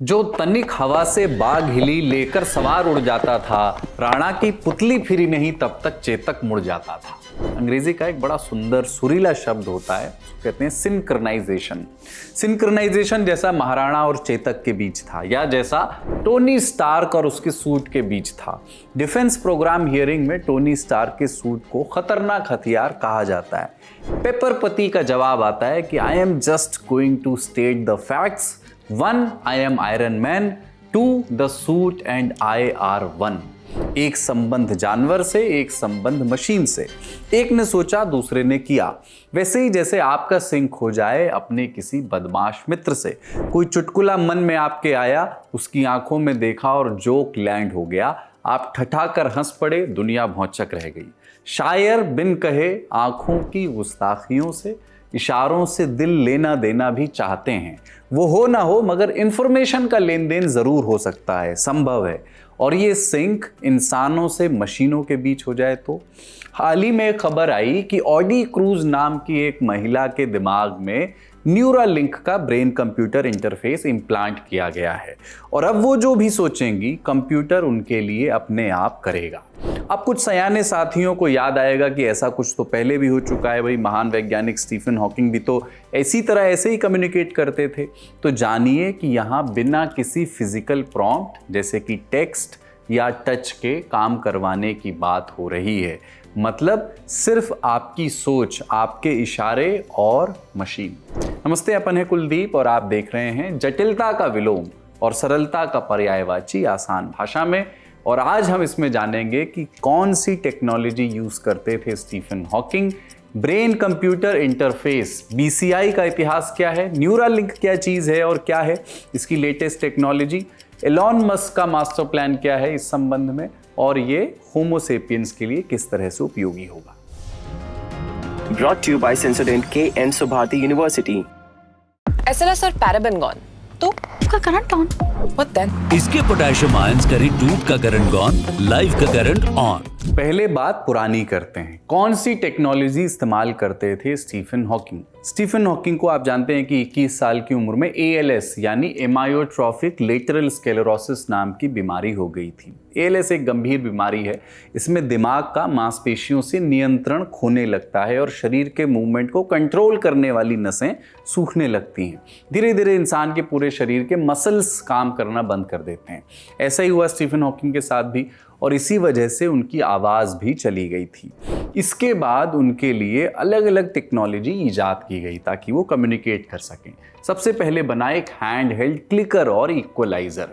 जो तनिक हवा से बाग हिली लेकर सवार उड़ जाता था, राणा की पुतली फिरी नहीं तब तक चेतक मुड़ जाता था। अंग्रेजी का एक बड़ा सुंदर सुरीला शब्द होता है, कहते हैं सिंक्रोनाइजेशन। सिंक्रोनाइजेशन जैसा महाराणा और चेतक के बीच था, या जैसा टोनी स्टार्क और उसके सूट के बीच था। डिफेंस प्रोग्राम हियरिंग में टोनी स्टार्क के सूट को खतरनाक हथियार कहा जाता है। पेपरपति का जवाब आता है कि I am just going to state the facts. 1 I am Iron Man, 2 the suit and I are one। एक संबंध जानवर से, एक संबंध मशीन से। एक ने सोचा, दूसरे ने किया। वैसे ही जैसे आपका सिंक हो जाए अपने किसी बदमाश मित्र से। कोई चुटकुला मन में आपके आया, उसकी आंखों में देखा और जोक लैंड हो गया। आप ठठाकर हंस पड़े, दुनिया भौचक रह गई। शायर बिन कहे आंखों की गुस्ताखियों से, इशारों से दिल लेना देना भी चाहते हैं। वो हो ना हो मगर इंफॉर्मेशन का लेन देन जरूर हो सकता है, संभव है। और ये सिंक इंसानों से मशीनों के बीच हो जाए तो। हाल ही में खबर आई कि ऑडी क्रूज नाम की एक महिला के दिमाग में न्यूरालिंक का ब्रेन कंप्यूटर इंटरफेस इम्प्लांट किया गया है, और अब वो जो भी सोचेंगी कंप्यूटर उनके लिए अपने आप करेगा। अब कुछ सयाने साथियों को याद आएगा कि ऐसा कुछ तो पहले भी हो चुका है। भाई, महान वैज्ञानिक स्टीफन हॉकिंग भी तो ऐसी तरह ऐसे ही कम्युनिकेट करते थे। तो जानिए कि यहाँ बिना किसी फिजिकल प्रॉम्प्ट जैसे कि टेक्स्ट या टच के काम करवाने की बात हो रही है। मतलब सिर्फ आपकी सोच, आपके इशारे और मशीन। नमस्ते, अपन है कुलदीप और आप देख रहे हैं जटिलता का विलोम और सरलता का पर्यायवाची आसान भाषा में। और आज हम इसमें जानेंगे कि कौन सी टेक्नोलॉजी यूज करते थे Stephen Hawking. Brain computer interface BCI का इतिहास क्या है, न्यूरालिंक क्या चीज है और क्या है इसकी लेटेस्ट टेक्नोलॉजी, एलॉन मस्क का मास्टर प्लान क्या है इस संबंध में, और ये होमो सेपियंस के लिए किस तरह से उपयोगी होगा। Brought to you by Sensodent K and Subharti University. SLS और पैराबेन गॉन, तो उसका करंट ऑन। What then? इसके पोटेशियम आयंस करें टूट का करंट गॉन, लाइफ का करंट ऑन। पहले बात पुरानी करते हैं। कौन सी टेक्नोलॉजी इस्तेमाल करते थे स्टीफन हॉकिंग? स्टीफन हॉकिंग को आप जानते हैं कि 21 साल की उम्र में ALS यानी एमायोट्रोफिक लेटरल स्क्लेरोसिस नाम की बीमारी हो गई थी। ALS एक गंभीर बीमारी है। इसमें दिमाग का मांसपेशियों से नियंत्रण खोने लगता है और शरीर के मूवमेंट को कंट्रोल करने वाली नसें सूखने लगती हैं। धीरे धीरे इंसान के पूरे शरीर के मसल्स काम करना बंद कर देते हैं। ऐसा ही हुआ स्टीफन हॉकिंग के साथ भी, और इसी वजह से उनकी आवाज़ भी चली गई थी। इसके बाद उनके लिए अलग अलग टेक्नोलॉजी ईजाद की गई ताकि वो कम्युनिकेट कर सकें। सबसे पहले बना एक हैंड हेल्ड क्लिकर और इक्वलाइज़र।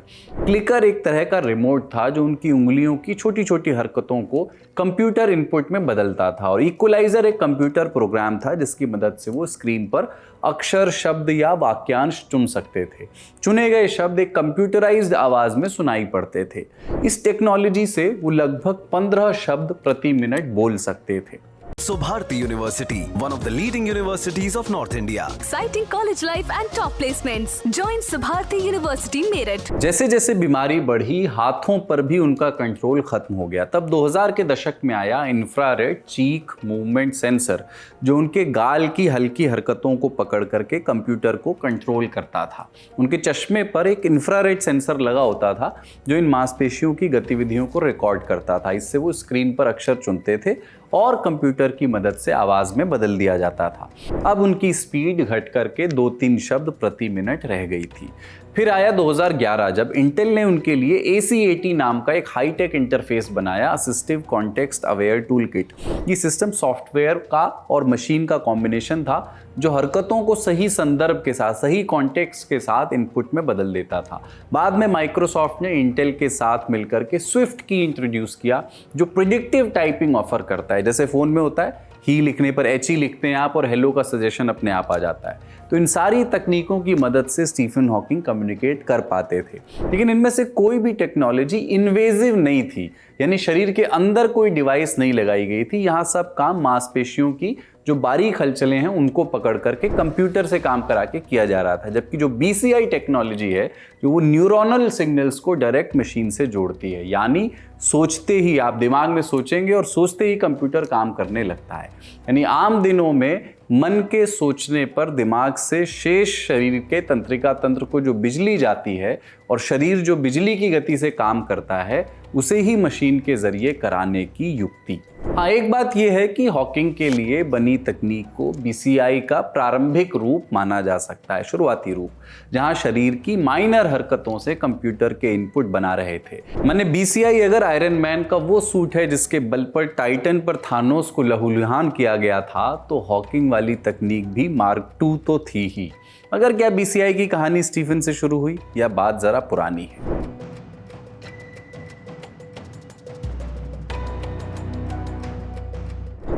क्लिकर एक तरह का रिमोट था जो उनकी उंगलियों की छोटी छोटी हरकतों को कंप्यूटर इनपुट में बदलता था, और इक्वलाइज़र एक कंप्यूटर प्रोग्राम था जिसकी मदद से वो स्क्रीन पर अक्षर, शब्द या वाक्यांश चुन सकते थे। चुने गए शब्द एक कंप्यूटराइज्ड आवाज़ में सुनाई पड़ते थे। इस टेक्नोलॉजी से वो लगभग 15 शब्द प्रति मिनट बोल सकते थे। Subharti University, one of the leading universities of North India. Exciting college life and top placements. Join Subharti University, Meerut. जैसे जैसे बीमारी बढ़ी, हाथों पर भी उनका कंट्रोल खत्म हो गया। तब 2000 के दशक में आया इंफ्रारेड चीक मूवमेंट सेंसर, जो उनके गाल की हल्की हरकतों को पकड़ करके कंप्यूटर को कंट्रोल करता था। उनके चश्मे पर एक इंफ्रारेड सेंसर लगा होता था जो इन मांसपेशियों की गतिविधियों को रिकॉर्ड करता था। इससे वो स्क्रीन पर अक्षर चुनते थे और कंप्यूटर की मदद से आवाज में बदल दिया जाता था। अब उनकी स्पीड घट करके 2-3 शब्द प्रति मिनट रह गई थी। फिर आया 2011 जब इंटेल ने उनके लिए AC80 नाम का एक हाईटेक इंटरफेस बनाया, assistive context aware tool kit. ये सिस्टम सॉफ्टवेयर का और मशीन का कॉम्बिनेशन था जो हरकतों को सही संदर्भ के साथ, सही कॉन्टेक्स्ट के साथ इनपुट में बदल देता था। बाद में माइक्रोसॉफ्ट ने इंटेल के साथ मिलकर के स्विफ्ट की इंट्रोड्यूस किया, जो प्रिडिक्टिव टाइपिंग ऑफर करता है। जैसे फ़ोन में होता है, ही लिखने पर HE लिखते हैं आप और हेलो का सजेशन अपने आप आ जाता है। तो इन सारी तकनीकों की मदद से स्टीफन हॉकिंग कम्युनिकेट कर पाते थे। लेकिन इनमें से कोई भी टेक्नोलॉजी इन्वेजिव नहीं थी, यानी शरीर के अंदर कोई डिवाइस नहीं लगाई गई थी। यहाँ सब काम मांसपेशियों की जो बारीक हलचलें हैं उनको पकड़ करके कंप्यूटर से काम करा के किया जा रहा था। जबकि जो BCI टेक्नोलॉजी है, जो वो न्यूरोनल सिग्नल्स को डायरेक्ट मशीन से जोड़ती है, यानी सोचते ही आप दिमाग में सोचेंगे और सोचते ही कंप्यूटर काम करने लगता है। यानी आम दिनों में मन के सोचने पर दिमाग से शेष शरीर के तंत्रिका तंत्र को जो बिजली जाती है और शरीर जो बिजली की गति से काम करता है उसे ही मशीन के जरिए कराने की युक्ति। हाँ, एक बात यह है कि हॉकिंग के लिए बनी तकनीक को BCI का प्रारंभिक रूप माना जा सकता है, शुरुआती रूप, जहां शरीर की माइनर हरकतों से कंप्यूटर के इनपुट बना रहे थे। माने BCI अगर आयरन मैन का वो सूट है जिसके बल पर टाइटन पर थानोस को लहूलुहान किया गया था, तो हॉकिंग वाली तकनीक भी मार्क II तो थी ही। मगर क्या BCI की कहानी स्टीफन से शुरू हुई या बात जरा पुरानी है?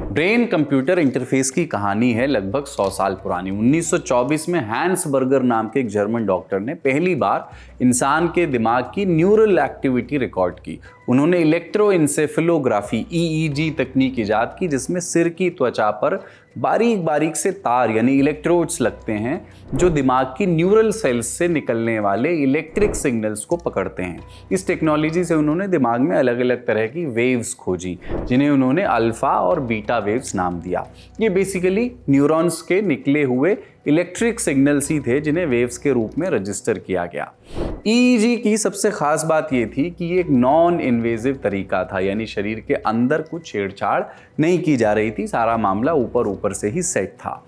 ब्रेन कंप्यूटर इंटरफेस की कहानी है लगभग 100 साल पुरानी। 1924 में हैंस बर्गर नाम के एक जर्मन डॉक्टर ने पहली बार इंसान के दिमाग की न्यूरल एक्टिविटी रिकॉर्ड की। उन्होंने इलेक्ट्रोइंसेफेलोग्राफी EEG तकनीक इजाद की, जिसमें सिर की त्वचा पर बारीक बारीक से तार यानी इलेक्ट्रोड्स लगते हैं जो दिमाग की न्यूरल सेल्स से निकलने वाले इलेक्ट्रिक सिग्नल्स को पकड़ते हैं। इस टेक्नोलॉजी से उन्होंने दिमाग में अलग अलग तरह की वेव्स खोजी, जिन्हें उन्होंने अल्फा और बीटा वेव्स नाम दिया। ये बेसिकली न्यूरॉन्स के निकले हुए इलेक्ट्रिक सिग्नल्स ही थे जिन्हें वेव्स के रूप में रजिस्टर किया गया। EEG की सबसे खास बात यह थी कि ये एक नॉन इन्वेजिव तरीका था, यानी शरीर के अंदर कुछ छेड़छाड़ नहीं की जा रही थी, सारा मामला ऊपर ऊपर से ही सेट था।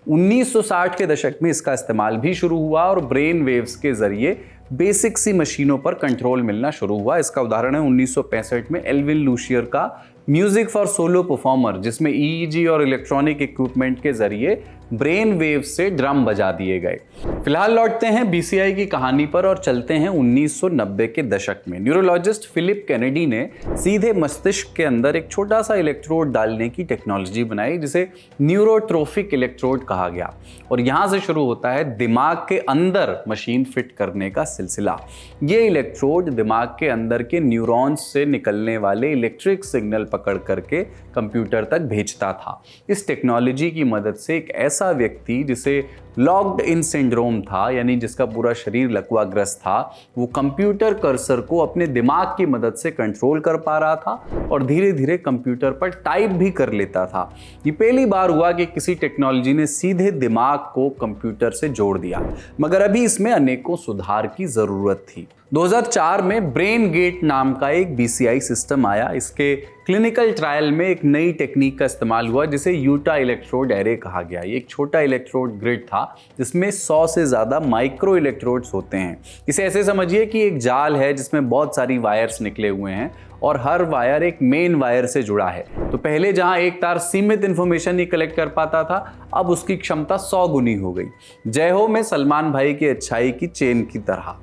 1960 के दशक में इसका इस्तेमाल भी शुरू हुआ और ब्रेन वेव्स के जरिए बेसिक सी मशीनों पर कंट्रोल मिलना शुरू हुआ। इसका उदाहरण है 1965 में एल्विन लूशियर का म्यूजिक फॉर सोलो परफॉर्मर, जिसमें EEG और इलेक्ट्रॉनिक इक्विपमेंट के जरिए ब्रेन वेव से ड्रम बजा दिए गए। फिलहाल लौटते हैं BCI की कहानी पर और चलते हैं 1990 के दशक में। न्यूरोलॉजिस्ट फिलिप कैनेडी ने सीधे मस्तिष्क के अंदर एक छोटा सा इलेक्ट्रोड डालने की टेक्नोलॉजी बनाई, जिसे न्यूरोट्रोफिक इलेक्ट्रोड कहा गया। और यहाँ से शुरू होता है दिमाग के अंदर मशीन फिट करने का सिलसिला। ये इलेक्ट्रोड दिमाग के अंदर के न्यूरॉन्स से निकलने वाले इलेक्ट्रिक सिग्नल पकड़ करके कंप्यूटर तक भेजता था। इस टेक्नोलॉजी की मदद से एक ऐसा व्यक्ति जिसे लॉक्ड इन सिंड्रोम था, यानी जिसका पूरा शरीर लकवाग्रस्त था, वो कंप्यूटर कर्सर को अपने दिमाग की मदद से कंट्रोल कर पा रहा था और धीरे धीरे कंप्यूटर पर टाइप भी कर लेता था। ये पहली बार हुआ कि किसी टेक्नोलॉजी ने सीधे दिमाग को कंप्यूटर से जोड़ दिया, मगर अभी इसमें अनेकों सुधार की जरूरत थी। 2004 में ब्रेन गेट नाम का एक BCI सिस्टम आया। इसके क्लिनिकल ट्रायल में एक नई टेक्निक का इस्तेमाल हुआ जिसे यूटा इलेक्ट्रोड एरे कहा गया। ये एक छोटा इलेक्ट्रोड ग्रिड था जिसमें 100 से ज़्यादा माइक्रो इलेक्ट्रोड्स होते हैं। इसे ऐसे समझिए कि एक जाल है जिसमें बहुत सारी वायर्स निकले हुए हैं और हर वायर एक मेन वायर से जुड़ा है। तो पहले जहां एक तार सीमित इंफॉर्मेशन ही कलेक्ट कर पाता था, अब उसकी क्षमता 100 गुनी हो गई। जय हो में सलमान भाई की अच्छाई की चेन की तरह।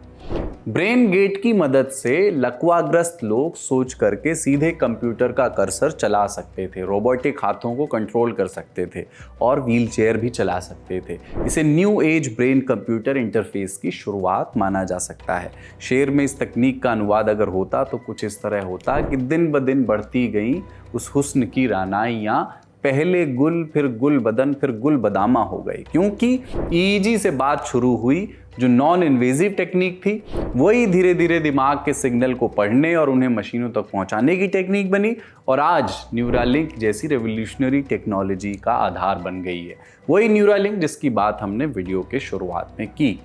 ब्रेन गेट की मदद से लकवाग्रस्त लोग सोच करके सीधे कंप्यूटर का कर्सर चला सकते थे, रोबोटिक हाथों को कंट्रोल कर सकते थे और व्हीलचेयर भी चला सकते थे। इसे new age brain computer interface की शुरुआत माना जा सकता है। शेर में इस तकनीक का अनुवाद अगर होता तो कुछ इस तरह होता कि दिन ब दिन बढ़ती गई उस हुस्न की रानाइयाँ, पहले गुल फिर गुल बदन फिर गुल बदामा हो गई। क्योंकि EEG से बात शुरू हुई, जो नॉन इन्वेजिव टेक्निक थी वही धीरे धीरे दिमाग के सिग्नल को पढ़ने और उन्हें मशीनों तक पहुंचाने की टेक्निक बनी और आज न्यूरालिंक जैसी रेवोल्यूशनरी टेक्नोलॉजी का आधार बन गई है। वही न्यूरालिंक जिसकी बात हमने वीडियो के शुरुआत में की।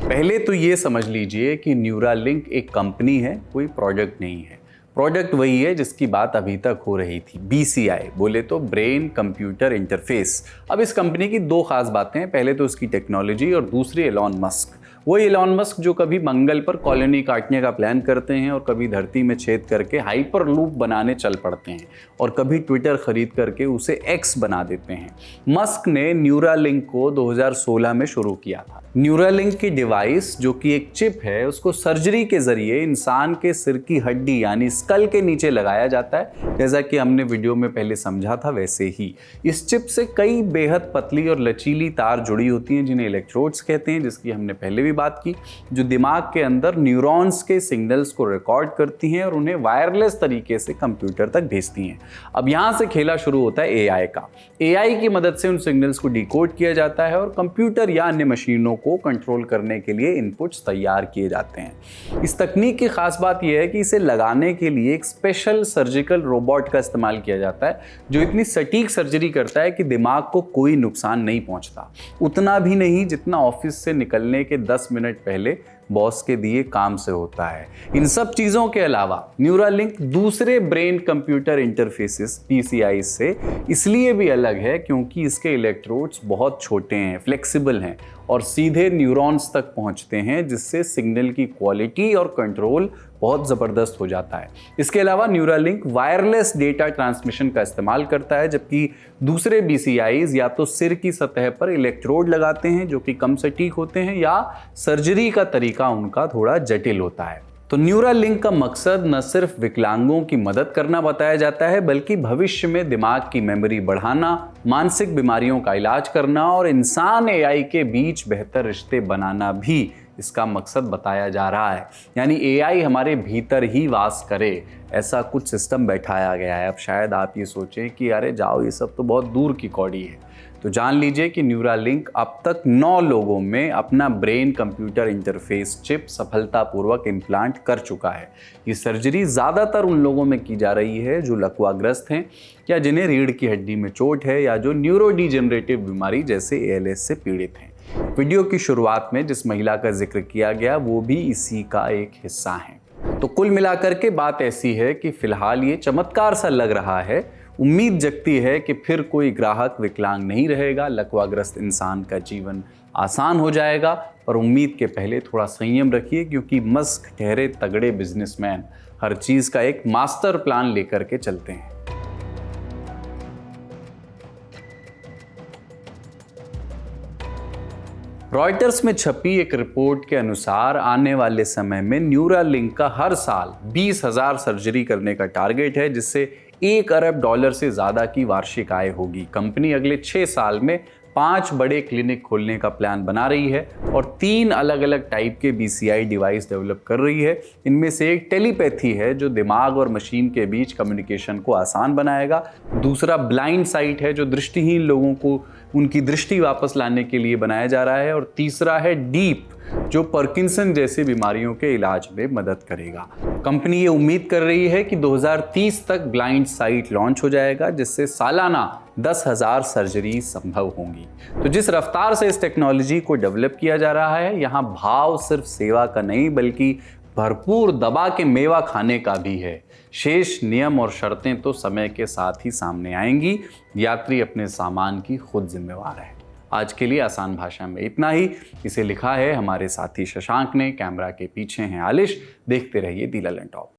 पहले तो ये समझ लीजिए कि न्यूरालिंक एक कंपनी है, कोई प्रोडक्ट नहीं है। प्रोडक्ट वही है जिसकी बात अभी तक हो रही थी, BCI, बोले तो ब्रेन कंप्यूटर इंटरफेस। अब इस कंपनी की दो खास बातें हैं, पहले तो उसकी टेक्नोलॉजी और दूसरी एलॉन मस्क। वो एलॉन मस्क जो कभी मंगल पर कॉलोनी काटने का प्लान करते हैं और कभी धरती में छेद करके हाइपर लूप बनाने चल पड़ते हैं और कभी ट्विटर खरीद करके उसे X बना देते हैं। मस्क ने न्यूरालिंक को 2016 में शुरू किया था। न्यूरालिंक की डिवाइस जो कि एक चिप है, उसको सर्जरी के जरिए इंसान के सिर की हड्डी यानी स्कल के नीचे लगाया जाता है। जैसा कि हमने वीडियो में पहले समझा था वैसे ही इस चिप से कई बेहद पतली और लचीली तार जुड़ी होती हैं जिन्हें इलेक्ट्रोड्स कहते हैं, जिसकी हमने पहले भी बात की, जो दिमाग के अंदर न्यूरॉन्स के सिग्नल्स को रिकॉर्ड करती हैं और उन्हें वायरलेस तरीके से कंप्यूटर तक भेजती हैं। अब यहाँ से खेला शुरू होता है एआई का। एआई की मदद से उन सिग्नल्स को डिकोड किया जाता है और कंप्यूटर या अन्य मशीनों को कंट्रोल करने के लिए इनपुट्स तैयार किए जाते हैं। इस तकनीक की खास बात यह है कि इसे लगाने के लिए एक स्पेशल सर्जिकल रोबोट का इस्तेमाल किया जाता है, जो इतनी सटीक सर्जरी करता है कि दिमाग को कोई नुकसान नहीं पहुंचता, उतना भी नहीं जितना ऑफिस से निकलने के 10 मिनट पहले बॉस के दिए काम से होता है। इन सब चीज़ों के अलावा न्यूरालिंक दूसरे ब्रेन कंप्यूटर इंटरफेसेस PCI से इसलिए भी अलग है क्योंकि इसके इलेक्ट्रोड्स बहुत छोटे हैं, फ्लेक्सिबल हैं और सीधे न्यूरॉन्स तक पहुंचते हैं, जिससे सिग्नल की क्वालिटी और कंट्रोल बहुत ज़बरदस्त हो जाता है। इसके अलावा न्यूरालिंक वायरलेस डेटा ट्रांसमिशन का इस्तेमाल करता है, जबकि दूसरे BCIs या तो सिर की सतह पर इलेक्ट्रोड लगाते हैं जो कि कम सटीक होते हैं, या सर्जरी का तरीका उनका थोड़ा जटिल होता है। तो न्यूरालिंक का मकसद न सिर्फ विकलांगों की मदद करना बताया जाता है, बल्कि भविष्य में दिमाग की मेमोरी बढ़ाना, मानसिक बीमारियों का इलाज करना और इंसान AI के बीच बेहतर रिश्ते बनाना भी इसका मकसद बताया जा रहा है। यानी AI हमारे भीतर ही वास करे, ऐसा कुछ सिस्टम बैठाया गया है। अब शायद आप ये सोचें कि अरे जाओ, ये सब तो बहुत दूर की कौड़ी है। तो जान लीजिए कि न्यूरालिंक अब तक 9 लोगों में अपना ब्रेन कंप्यूटर इंटरफेस चिप सफलतापूर्वक इम्प्लांट कर चुका है। ये सर्जरी ज़्यादातर उन लोगों में की जा रही है जो लकवाग्रस्त हैं, या जिन्हें रीढ़ की हड्डी में चोट है, या जो न्यूरोडिजेनरेटिव बीमारी जैसे ALS से पीड़ित हैं। वीडियो की शुरुआत में जिस महिला का जिक्र किया गया वो भी इसी का एक हिस्सा है। तो कुल मिलाकर के बात ऐसी है कि फिलहाल ये चमत्कार सा लग रहा है। उम्मीद जगती है कि फिर कोई ग्राहक विकलांग नहीं रहेगा, लकवाग्रस्त इंसान का जीवन आसान हो जाएगा। और उम्मीद के पहले थोड़ा संयम रखिए, क्योंकि मस्क ठहरे तगड़े बिजनेसमैन हर चीज़ का एक मास्टर प्लान लेकर के चलते हैं। रॉयटर्स में छपी एक रिपोर्ट के अनुसार आने वाले समय में न्यूरालिंक का हर साल 20,000 सर्जरी करने का टारगेट है, जिससे $1 अरब से ज़्यादा की वार्षिक आय होगी। कंपनी अगले 6 साल में 5 बड़े क्लिनिक खोलने का प्लान बना रही है और 3 अलग अलग टाइप के BCI डिवाइस डेवलप कर रही है। इनमें से एक टेलीपैथी है, जो दिमाग और मशीन के बीच कम्युनिकेशन को आसान बनाएगा। दूसरा ब्लाइंड साइट है, जो दृष्टिहीन लोगों को उनकी दृष्टि वापस लाने के लिए बनाया जा रहा है। और तीसरा है डीप, जो पार्किंसन जैसी बीमारियों के इलाज में मदद करेगा। कंपनी ये उम्मीद कर रही है कि 2030 तक ब्लाइंड साइट लॉन्च हो जाएगा, जिससे सालाना 10,000 सर्जरी संभव होंगी। तो जिस रफ्तार से इस टेक्नोलॉजी को डेवलप किया जा रहा है, यहाँ भाव सिर्फ सेवा का नहीं बल्कि भरपूर दबा के मेवा खाने का भी है। शेष नियम और शर्तें तो समय के साथ ही सामने आएंगी। यात्री अपने सामान की खुद जिम्मेवार है। आज के लिए आसान भाषा में इतना ही। इसे लिखा है हमारे साथी शशांक ने, कैमरा के पीछे हैं आलिश। देखते रहिए दी ललन टॉप।